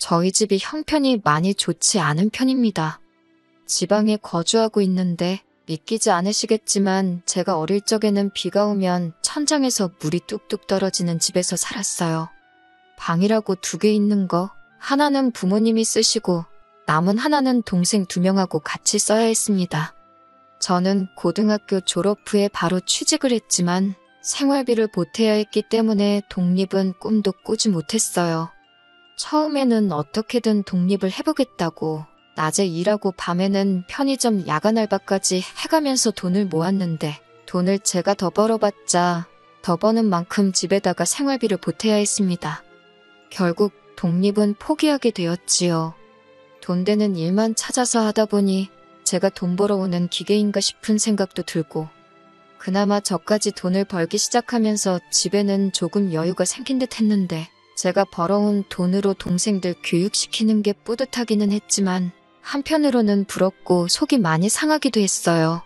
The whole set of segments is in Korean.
저희 집이 형편이 많이 좋지 않은 편입니다. 지방에 거주하고 있는데 믿기지 않으시겠지만 제가 어릴 적에는 비가 오면 천장에서 물이 뚝뚝 떨어지는 집에서 살았어요. 방이라고 2개 있는 거 하나는 부모님이 쓰시고 남은 하나는 동생 2명하고 같이 써야 했습니다. 저는 고등학교 졸업 후에 바로 취직을 했지만 생활비를 보태야 했기 때문에 독립은 꿈도 꾸지 못했어요. 처음에는 어떻게든 독립을 해보겠다고 낮에 일하고 밤에는 편의점 야간 알바까지 해가면서 돈을 모았는데 돈을 제가 더 벌어봤자 더 버는 만큼 집에다가 생활비를 보태야 했습니다. 결국 독립은 포기하게 되었지요. 돈 되는 일만 찾아서 하다 보니 제가 돈 벌어오는 기계인가 싶은 생각도 들고 그나마 저까지 돈을 벌기 시작하면서 집에는 조금 여유가 생긴 듯 했는데 제가 벌어온 돈으로 동생들 교육시키는 게 뿌듯하기는 했지만 한편으로는 부럽고 속이 많이 상하기도 했어요.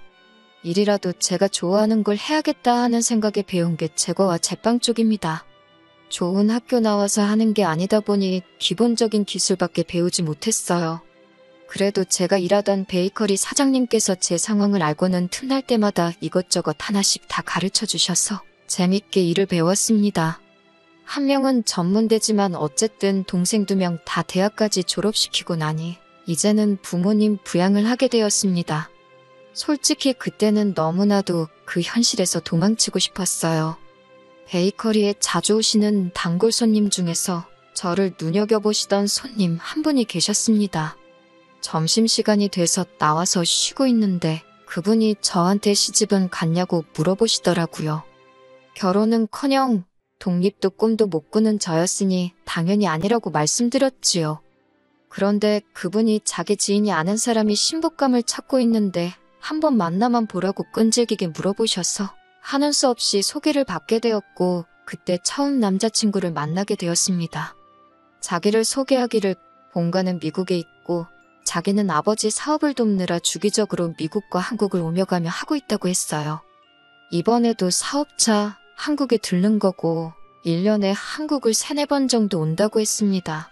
일이라도 제가 좋아하는 걸 해야겠다 하는 생각에 배운 게 제과와 제빵 쪽입니다. 좋은 학교 나와서 하는 게 아니다 보니 기본적인 기술밖에 배우지 못했어요. 그래도 제가 일하던 베이커리 사장님께서 제 상황을 알고는 틈날 때마다 이것저것 하나씩 다 가르쳐 주셔서 재밌게 일을 배웠습니다. 한 명은 전문대지만 어쨌든 동생 2명 다 대학까지 졸업시키고 나니 이제는 부모님 부양을 하게 되었습니다. 솔직히 그때는 너무나도 그 현실에서 도망치고 싶었어요. 베이커리에 자주 오시는 단골 손님 중에서 저를 눈여겨보시던 손님 한 분이 계셨습니다. 점심시간이 돼서 나와서 쉬고 있는데 그분이 저한테 시집은 갔냐고 물어보시더라고요. 결혼은커녕 독립도 꿈도 못 꾸는 저였으니 당연히 아니라고 말씀드렸지요. 그런데 그분이 자기 지인이 아는 사람이 신부감을 찾고 있는데 한번 만나만 보라고 끈질기게 물어보셔서 하는 수 없이 소개를 받게 되었고 그때 처음 남자친구를 만나게 되었습니다. 자기를 소개하기를 본가는 미국에 있고 자기는 아버지 사업을 돕느라 주기적으로 미국과 한국을 오며 가며 하고 있다고 했어요. 이번에도 사업차 한국에 들른 거고 1년에 한국을 3-4번 정도 온다고 했습니다.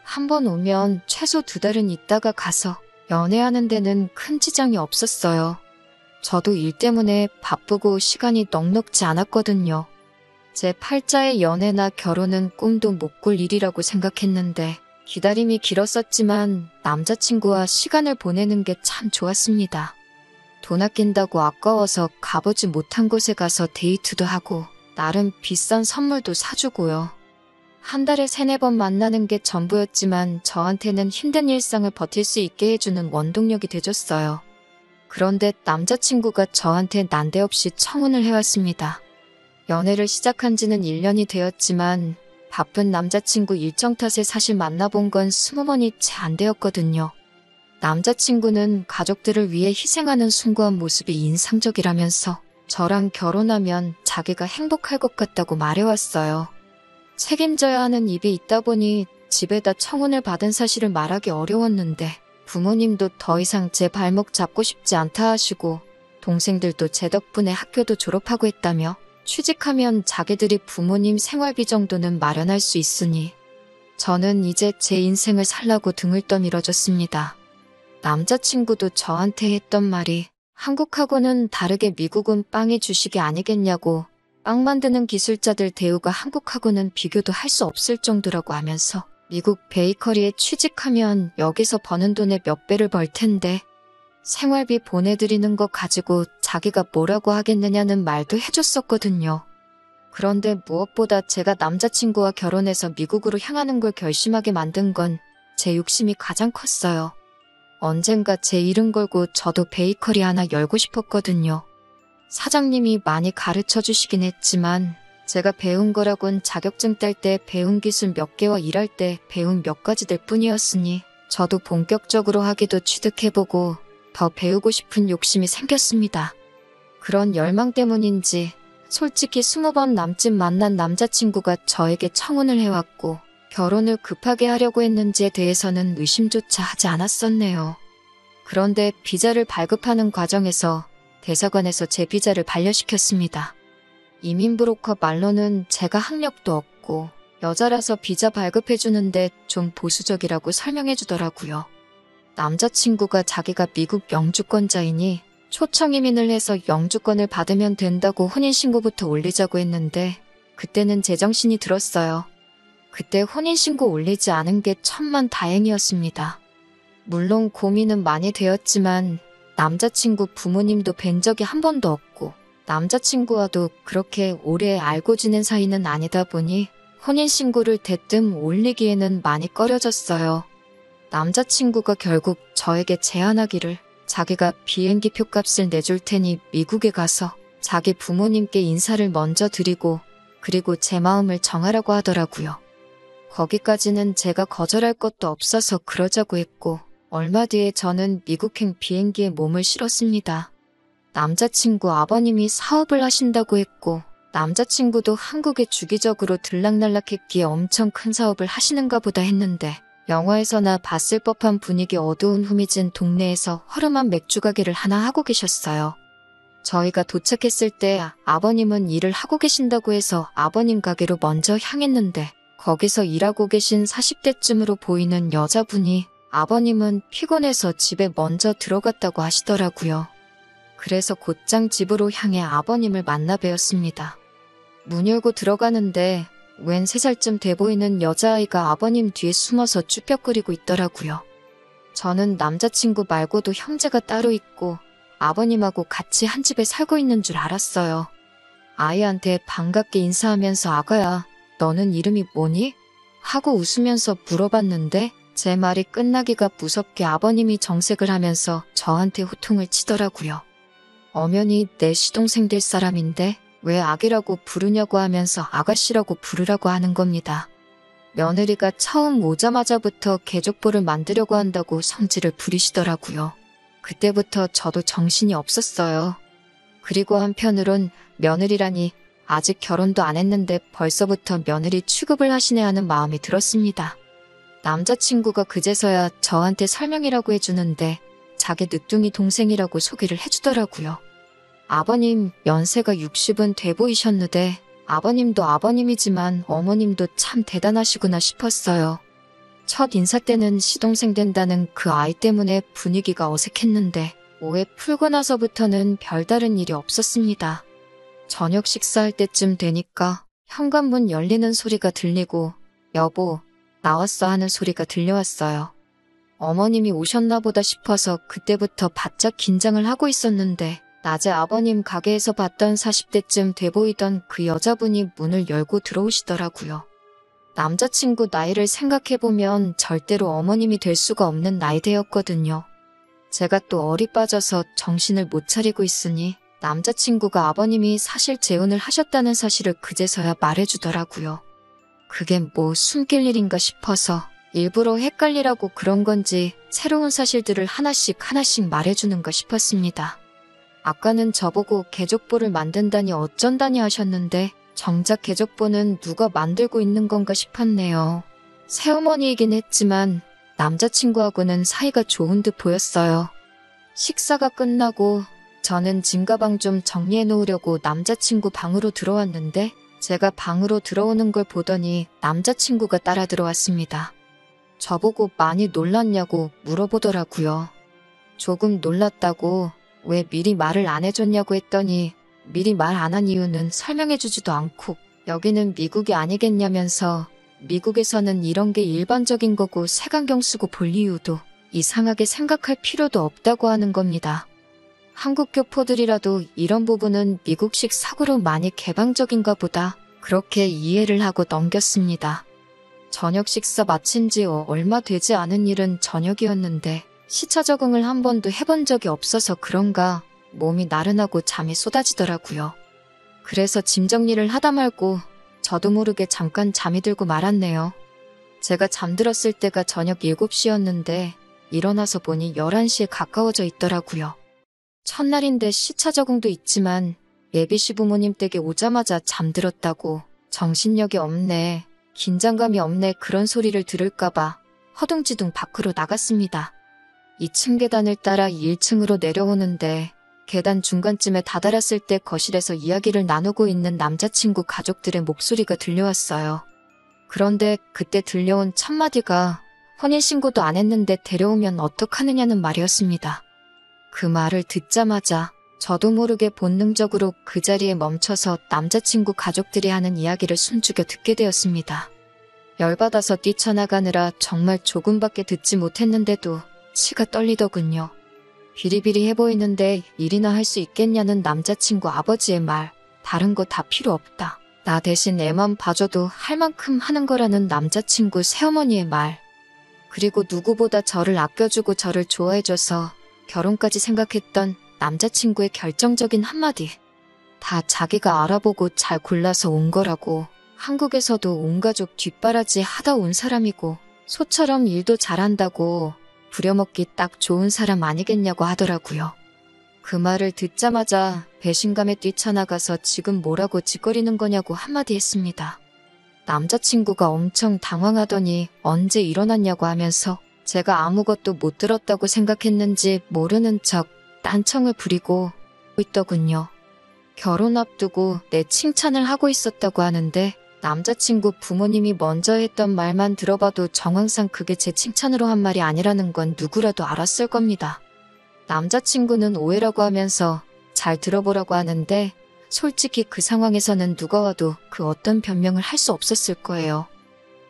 한 번 오면 최소 2달은 있다가 가서 연애하는 데는 큰 지장이 없었어요. 저도 일 때문에 바쁘고 시간이 넉넉지 않았거든요. 제 팔자의 연애나 결혼은 꿈도 못 꿀 일이라고 생각했는데 기다림이 길었었지만 남자친구와 시간을 보내는 게 참 좋았습니다. 돈 아낀다고 아까워서 가보지 못한 곳에 가서 데이트도 하고 나름 비싼 선물도 사주고요. 한 달에 3-4번 만나는 게 전부였지만 저한테는 힘든 일상을 버틸 수 있게 해주는 원동력이 돼줬어요. 그런데 남자친구가 저한테 난데없이 청혼을 해왔습니다. 연애를 시작한 지는 1년이 되었지만 바쁜 남자친구 일정 탓에 사실 만나본 건 20번이 채 안 되었거든요. 남자친구는 가족들을 위해 희생하는 숭고한 모습이 인상적이라면서 저랑 결혼하면 자기가 행복할 것 같다고 말해왔어요. 책임져야 하는 입이 있다 보니 집에다 청혼을 받은 사실을 말하기 어려웠는데 부모님도 더 이상 제 발목 잡고 싶지 않다 하시고 동생들도 제 덕분에 학교도 졸업하고 했다며 취직하면 자기들이 부모님 생활비 정도는 마련할 수 있으니 저는 이제 제 인생을 살라고 등을 떠밀어줬습니다. 남자친구도 저한테 했던 말이 한국하고는 다르게 미국은 빵의 주식이 아니겠냐고 빵 만드는 기술자들 대우가 한국하고는 비교도 할 수 없을 정도라고 하면서 미국 베이커리에 취직하면 여기서 버는 돈의 몇 배를 벌 텐데 생활비 보내드리는 거 가지고 자기가 뭐라고 하겠느냐는 말도 해줬었거든요. 그런데 무엇보다 제가 남자친구와 결혼해서 미국으로 향하는 걸 결심하게 만든 건 제 욕심이 가장 컸어요. 언젠가 제 이름 걸고 저도 베이커리 하나 열고 싶었거든요. 사장님이 많이 가르쳐 주시긴 했지만 제가 배운 거라곤 자격증 딸 때 배운 기술 몇 개와 일할 때 배운 몇 가지들 뿐이었으니 저도 본격적으로 하기도 취득해보고 더 배우고 싶은 욕심이 생겼습니다. 그런 열망 때문인지 솔직히 20번 남짓 만난 남자친구가 저에게 청혼을 해왔고 결혼을 급하게 하려고 했는지에 대해서는 의심조차 하지 않았었네요. 그런데 비자를 발급하는 과정에서 대사관에서 제 비자를 반려시켰습니다. 이민 브로커 말로는 제가 학력도 없고 여자라서 비자 발급해주는데 좀 보수적이라고 설명해주더라고요. 남자친구가 자기가 미국 영주권자이니 초청 이민을 해서 영주권을 받으면 된다고 혼인신고부터 올리자고 했는데 그때는 제정신이 들었어요. 그때 혼인신고 올리지 않은 게 천만다행이었습니다. 물론 고민은 많이 되었지만 남자친구 부모님도 뵌 적이 한 번도 없고 남자친구와도 그렇게 오래 알고 지낸 사이는 아니다 보니 혼인신고를 대뜸 올리기에는 많이 꺼려졌어요. 남자친구가 결국 저에게 제안하기를 자기가 비행기 표값을 내줄 테니 미국에 가서 자기 부모님께 인사를 먼저 드리고 그리고 제 마음을 정하라고 하더라고요. 거기까지는 제가 거절할 것도 없어서 그러자고 했고 얼마 뒤에 저는 미국행 비행기에 몸을 실었습니다. 남자친구 아버님이 사업을 하신다고 했고 남자친구도 한국에 주기적으로 들락날락했기에 엄청 큰 사업을 하시는가 보다 했는데 영화에서나 봤을 법한 분위기 어두운 후미진 동네에서 허름한 맥주 가게를 하나 하고 계셨어요. 저희가 도착했을 때 아버님은 일을 하고 계신다고 해서 아버님 가게로 먼저 향했는데 거기서 일하고 계신 40대쯤으로 보이는 여자분이 아버님은 피곤해서 집에 먼저 들어갔다고 하시더라고요. 그래서 곧장 집으로 향해 아버님을 만나 뵈었습니다. 문 열고 들어가는데 웬 3살쯤 돼 보이는 여자아이가 아버님 뒤에 숨어서 쭈뼛거리고 있더라고요. 저는 남자친구 말고도 형제가 따로 있고 아버님하고 같이 한 집에 살고 있는 줄 알았어요. 아이한테 반갑게 인사하면서 아가야, 너는 이름이 뭐니? 하고 웃으면서 물어봤는데 제 말이 끝나기가 무섭게 아버님이 정색을 하면서 저한테 호통을 치더라고요. 엄연히 내 시동생 될 사람인데 왜 아기라고 부르냐고 하면서 아가씨라고 부르라고 하는 겁니다. 며느리가 처음 오자마자부터 개족보를 만들려고 한다고 성질을 부리시더라고요. 그때부터 저도 정신이 없었어요. 그리고 한편으론 며느리라니 아직 결혼도 안 했는데 벌써부터 며느리 취급을 하시네 하는 마음이 들었습니다. 남자친구가 그제서야 저한테 설명이라고 해주는데 자기 늦둥이 동생이라고 소개를 해주더라고요. 아버님 연세가 60은 돼 보이셨는데 아버님도 아버님이지만 어머님도 참 대단하시구나 싶었어요. 첫 인사 때는 시동생 된다는 그 아이 때문에 분위기가 어색했는데 오해 풀고 나서부터는 별다른 일이 없었습니다. 저녁 식사할 때쯤 되니까 현관문 열리는 소리가 들리고 여보, 나왔어 하는 소리가 들려왔어요. 어머님이 오셨나 보다 싶어서 그때부터 바짝 긴장을 하고 있었는데 낮에 아버님 가게에서 봤던 40대쯤 돼 보이던 그 여자분이 문을 열고 들어오시더라고요. 남자친구 나이를 생각해보면 절대로 어머님이 될 수가 없는 나이대였거든요. 제가 또 어리 빠져서 정신을 못 차리고 있으니 남자친구가 아버님이 사실 재혼을 하셨다는 사실을 그제서야 말해주더라고요. 그게 뭐 숨길 일인가 싶어서 일부러 헷갈리라고 그런 건지 새로운 사실들을 하나씩 말해주는가 싶었습니다. 아까는 저보고 개족보를 만든다니 어쩐다니 하셨는데 정작 개족보는 누가 만들고 있는 건가 싶었네요. 새어머니이긴 했지만 남자친구하고는 사이가 좋은 듯 보였어요. 식사가 끝나고 저는 짐가방 좀 정리해 놓으려고 남자친구 방으로 들어왔는데 제가 방으로 들어오는 걸 보더니 남자친구가 따라 들어왔습니다. 저보고 많이 놀랐냐고 물어보더라고요. 조금 놀랐다고 왜 미리 말을 안 해줬냐고 했더니 미리 말 안 한 이유는 설명해주지도 않고 여기는 미국이 아니겠냐면서 미국에서는 이런 게 일반적인 거고 색안경 쓰고 볼 이유도 이상하게 생각할 필요도 없다고 하는 겁니다. 한국 교포들이라도 이런 부분은 미국식 사고로 많이 개방적인가 보다 그렇게 이해를 하고 넘겼습니다. 저녁 식사 마친 지 얼마 되지 않은 일은 저녁이었는데 시차 적응을 한 번도 해본 적이 없어서 그런가 몸이 나른하고 잠이 쏟아지더라고요. 그래서 짐 정리를 하다 말고 저도 모르게 잠깐 잠이 들고 말았네요. 제가 잠들었을 때가 저녁 7시였는데 일어나서 보니 11시에 가까워져 있더라고요. 첫날인데 시차 적응도 있지만 예비 시부모님 댁에 오자마자 잠들었다고 정신력이 없네, 긴장감이 없네 그런 소리를 들을까봐 허둥지둥 밖으로 나갔습니다. 2층 계단을 따라 1층으로 내려오는데 계단 중간쯤에 다다랐을 때 거실에서 이야기를 나누고 있는 남자친구 가족들의 목소리가 들려왔어요. 그런데 그때 들려온 첫마디가 혼인신고도 안 했는데 데려오면 어떡하느냐는 말이었습니다. 그 말을 듣자마자 저도 모르게 본능적으로 그 자리에 멈춰서 남자친구 가족들이 하는 이야기를 숨죽여 듣게 되었습니다. 열받아서 뛰쳐나가느라 정말 조금밖에 듣지 못했는데도 치가 떨리더군요. 비리비리해 보이는데 일이나 할 수 있겠냐는 남자친구 아버지의 말, 다른 거 다 필요 없다. 나 대신 애만 봐줘도 할 만큼 하는 거라는 남자친구 새어머니의 말, 그리고 누구보다 저를 아껴주고 저를 좋아해줘서 결혼까지 생각했던 남자친구의 결정적인 한마디. 다 자기가 알아보고 잘 골라서 온 거라고. 한국에서도 온 가족 뒷바라지 하다 온 사람이고 소처럼 일도 잘한다고 부려먹기 딱 좋은 사람 아니겠냐고 하더라고요. 그 말을 듣자마자 배신감에 뛰쳐나가서 지금 뭐라고 짓거리는 거냐고 한마디 했습니다. 남자친구가 엄청 당황하더니 언제 일어났냐고 하면서 제가 아무것도 못 들었다고 생각했는지 모르는 척 딴청을 부리고 있더군요. 결혼 앞두고 내 칭찬을 하고 있었다고 하는데 남자친구 부모님이 먼저 했던 말만 들어봐도 정황상 그게 제 칭찬으로 한 말이 아니라는 건 누구라도 알았을 겁니다. 남자친구는 오해라고 하면서 잘 들어보라고 하는데 솔직히 그 상황에서는 누가 와도 그 어떤 변명을 할 수 없었을 거예요.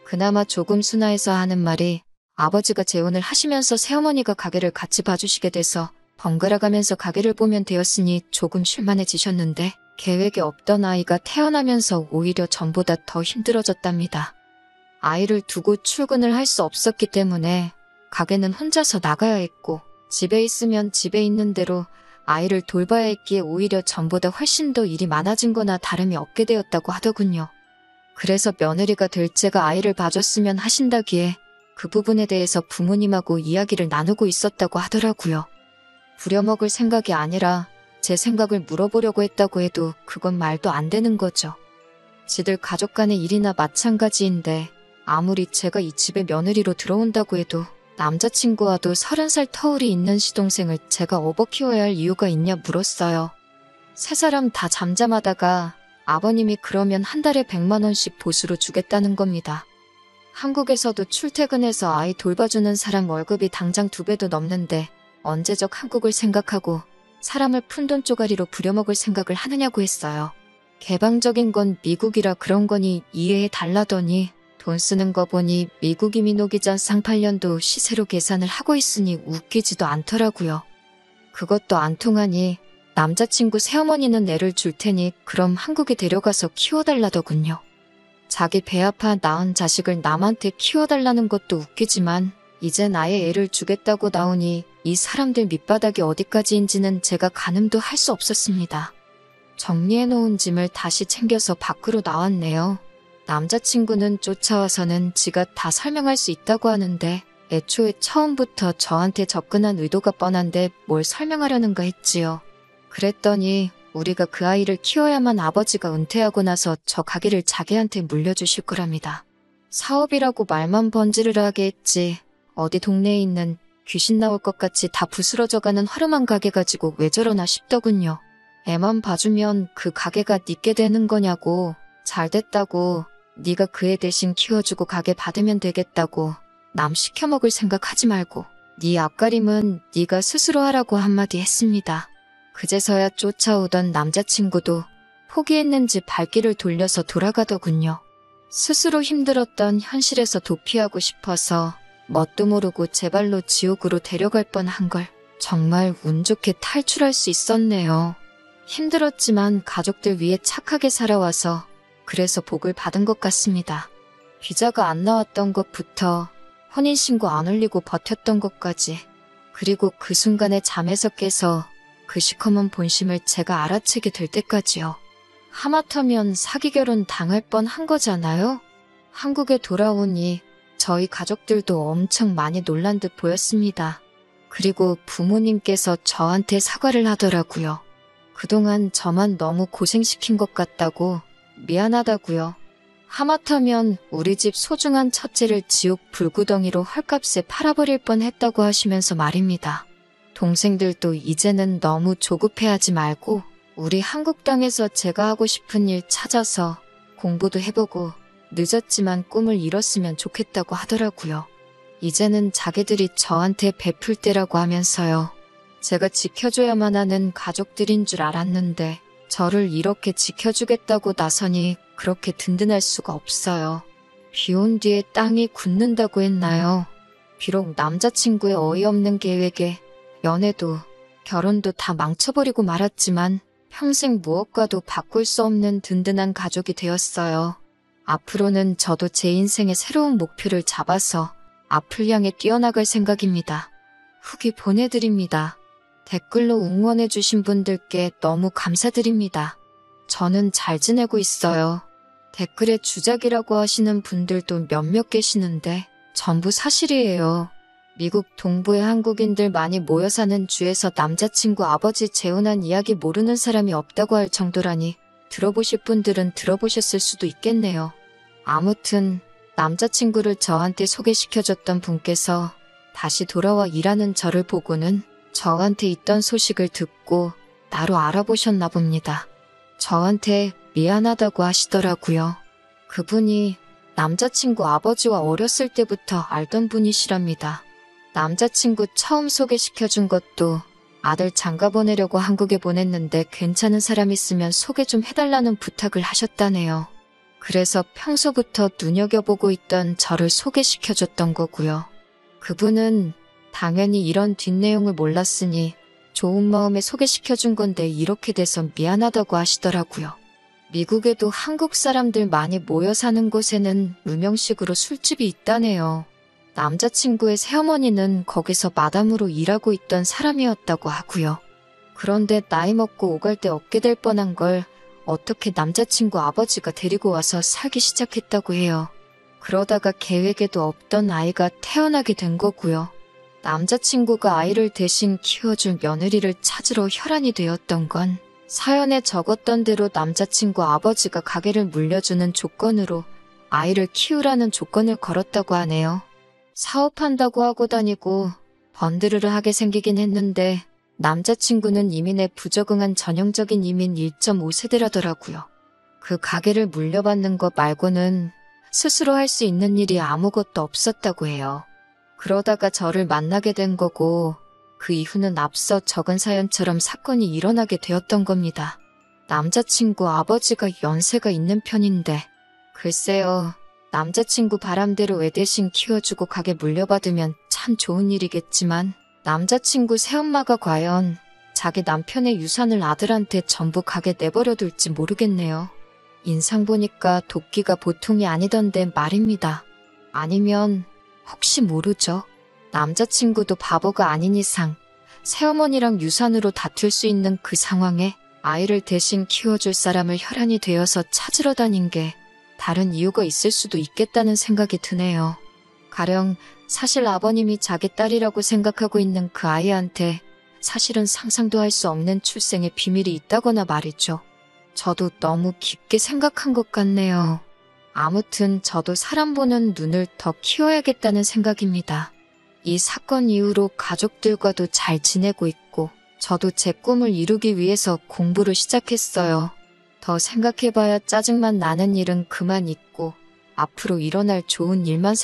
그나마 조금 순화해서 하는 말이 아버지가 재혼을 하시면서 새어머니가 가게를 같이 봐주시게 돼서 번갈아 가면서 가게를 보면 되었으니 조금 쉴만해지셨는데 계획에 없던 아이가 태어나면서 오히려 전보다 더 힘들어졌답니다. 아이를 두고 출근을 할 수 없었기 때문에 가게는 혼자서 나가야 했고 집에 있으면 집에 있는 대로 아이를 돌봐야 했기에 오히려 전보다 훨씬 더 일이 많아진 거나 다름이 없게 되었다고 하더군요. 그래서 며느리가 될 제가 아이를 봐줬으면 하신다기에 그 부분에 대해서 부모님하고 이야기를 나누고 있었다고 하더라고요. 부려먹을 생각이 아니라 제 생각을 물어보려고 했다고 해도 그건 말도 안 되는 거죠. 지들 가족 간의 일이나 마찬가지인데 아무리 제가 이 집에 며느리로 들어온다고 해도 남자친구와도 30살 터울이 있는 시동생을 제가 업어 키워야 할 이유가 있냐 물었어요. 세 사람 다 잠잠하다가 아버님이 그러면 한 달에 100만 원씩 보수로 주겠다는 겁니다. 한국에서도 출퇴근해서 아이 돌봐주는 사람 월급이 당장 2배도 넘는데 언제적 한국을 생각하고 사람을 푼돈 쪼가리로 부려먹을 생각을 하느냐고 했어요. 개방적인 건 미국이라 그런 거니 이해해 달라더니 돈 쓰는 거 보니 미국 이민 오기 전 상8년도 시세로 계산을 하고 있으니 웃기지도 않더라고요. 그것도 안 통하니 남자친구 새어머니는 애를 줄 테니 그럼 한국에 데려가서 키워달라더군요. 자기 배 아파 낳은 자식을 남한테 키워달라는 것도 웃기지만 이젠 아예 애를 주겠다고 나오니 이 사람들 밑바닥이 어디까지인지는 제가 가늠도 할 수 없었습니다. 정리해놓은 짐을 다시 챙겨서 밖으로 나왔네요. 남자친구는 쫓아와서는 지가 다 설명할 수 있다고 하는데 애초에 처음부터 저한테 접근한 의도가 뻔한데 뭘 설명하려는가 했지요. 그랬더니 우리가 그 아이를 키워야만 아버지가 은퇴하고 나서 저 가게를 자기한테 물려주실 거랍니다. 사업이라고 말만 번지르르하게 했지 어디 동네에 있는 귀신 나올 것 같이 다 부스러져가는 화름한 가게 가지고 왜 저러나 싶더군요. 애만 봐주면 그 가게가 니께 되는 거냐고. 잘 됐다고. 네가 그 애 대신 키워주고 가게 받으면 되겠다고. 남 시켜먹을 생각하지 말고. 네 앞가림은 네가 스스로 하라고 한마디 했습니다. 그제서야 쫓아오던 남자친구도 포기했는지 발길을 돌려서 돌아가더군요. 스스로 힘들었던 현실에서 도피하고 싶어서 뭣도 모르고 제 발로 지옥으로 데려갈 뻔한 걸 정말 운 좋게 탈출할 수 있었네요. 힘들었지만 가족들 위해 착하게 살아와서 그래서 복을 받은 것 같습니다. 비자가 안 나왔던 것부터 혼인신고 안 올리고 버텼던 것까지 그리고 그 순간에 잠에서 깨서 그 시커먼 본심을 제가 알아채게 될 때까지요. 하마터면 사기 결혼 당할 뻔한 거잖아요. 한국에 돌아오니 저희 가족들도 엄청 많이 놀란 듯 보였습니다. 그리고 부모님께서 저한테 사과를 하더라고요. 그동안 저만 너무 고생시킨 것 같다고 미안하다고요. 하마터면 우리 집 소중한 첫째를 지옥 불구덩이로 헐값에 팔아버릴 뻔했다고 하시면서 말입니다. 동생들도 이제는 너무 조급해하지 말고 우리 한국 땅에서 제가 하고 싶은 일 찾아서 공부도 해보고 늦었지만 꿈을 이뤘으면 좋겠다고 하더라고요. 이제는 자기들이 저한테 베풀 때라고 하면서요. 제가 지켜줘야만 하는 가족들인 줄 알았는데 저를 이렇게 지켜주겠다고 나서니 그렇게 든든할 수가 없어요. 비 온 뒤에 땅이 굳는다고 했나요? 비록 남자친구의 어이없는 계획에 연애도 결혼도 다 망쳐버리고 말았지만 평생 무엇과도 바꿀 수 없는 든든한 가족이 되었어요. 앞으로는 저도 제 인생의 새로운 목표를 잡아서 앞을 향해 뛰어나갈 생각입니다. 후기 보내드립니다. 댓글로 응원해주신 분들께 너무 감사드립니다. 저는 잘 지내고 있어요. 댓글에 주작이라고 하시는 분들도 몇몇 계시는데 전부 사실이에요. 미국 동부의 한국인들 많이 모여 사는 주에서 남자친구 아버지 재혼한 이야기 모르는 사람이 없다고 할 정도라니 들어보실 분들은 들어보셨을 수도 있겠네요. 아무튼 남자친구를 저한테 소개시켜줬던 분께서 다시 돌아와 일하는 저를 보고는 저한테 있던 소식을 듣고 나로 알아보셨나 봅니다. 저한테 미안하다고 하시더라고요. 그분이 남자친구 아버지와 어렸을 때부터 알던 분이시랍니다. 남자친구 처음 소개시켜준 것도 아들 장가 보내려고 한국에 보냈는데 괜찮은 사람 있으면 소개 좀 해달라는 부탁을 하셨다네요. 그래서 평소부터 눈여겨보고 있던 저를 소개시켜줬던 거고요. 그분은 당연히 이런 뒷내용을 몰랐으니 좋은 마음에 소개시켜준 건데 이렇게 돼서 미안하다고 하시더라고요. 미국에도 한국 사람들 많이 모여 사는 곳에는 무명식으로 술집이 있다네요. 남자친구의 새어머니는 거기서 마담으로 일하고 있던 사람이었다고 하고요. 그런데 나이 먹고 오갈 데 없게 될 뻔한 걸 어떻게 남자친구 아버지가 데리고 와서 살기 시작했다고 해요. 그러다가 계획에도 없던 아이가 태어나게 된 거고요. 남자친구가 아이를 대신 키워줄 며느리를 찾으러 혈안이 되었던 건 사연에 적었던 대로 남자친구 아버지가 가게를 물려주는 조건으로 아이를 키우라는 조건을 걸었다고 하네요. 사업한다고 하고 다니고 번드르르 하게 생기긴 했는데 남자친구는 이민에 부적응한 전형적인 이민 1.5세대라더라고요. 그 가게를 물려받는 것 말고는 스스로 할 수 있는 일이 아무것도 없었다고 해요. 그러다가 저를 만나게 된 거고 그 이후는 앞서 적은 사연처럼 사건이 일어나게 되었던 겁니다. 남자친구 아버지가 연세가 있는 편인데 글쎄요. 남자친구 바람대로 애 대신 키워주고 가게 물려받으면 참 좋은 일이겠지만 남자친구 새엄마가 과연 자기 남편의 유산을 아들한테 전부 가게 내버려둘지 모르겠네요. 인상 보니까 도끼가 보통이 아니던데 말입니다. 아니면 혹시 모르죠. 남자친구도 바보가 아닌 이상 새어머니랑 유산으로 다툴 수 있는 그 상황에 아이를 대신 키워줄 사람을 혈안이 되어서 찾으러 다닌 게 다른 이유가 있을 수도 있겠다는 생각이 드네요. 가령 사실 아버님이 자기 딸이라고 생각하고 있는 그 아이한테 사실은 상상도 할 수 없는 출생의 비밀이 있다거나 말이죠. 저도 너무 깊게 생각한 것 같네요. 아무튼 저도 사람 보는 눈을 더 키워야겠다는 생각입니다. 이 사건 이후로 가족들과도 잘 지내고 있고 저도 제 꿈을 이루기 위해서 공부를 시작했어요. 더 생각해봐야 짜증만 나는 일은 그만 있고 앞으로 일어날 좋은 일만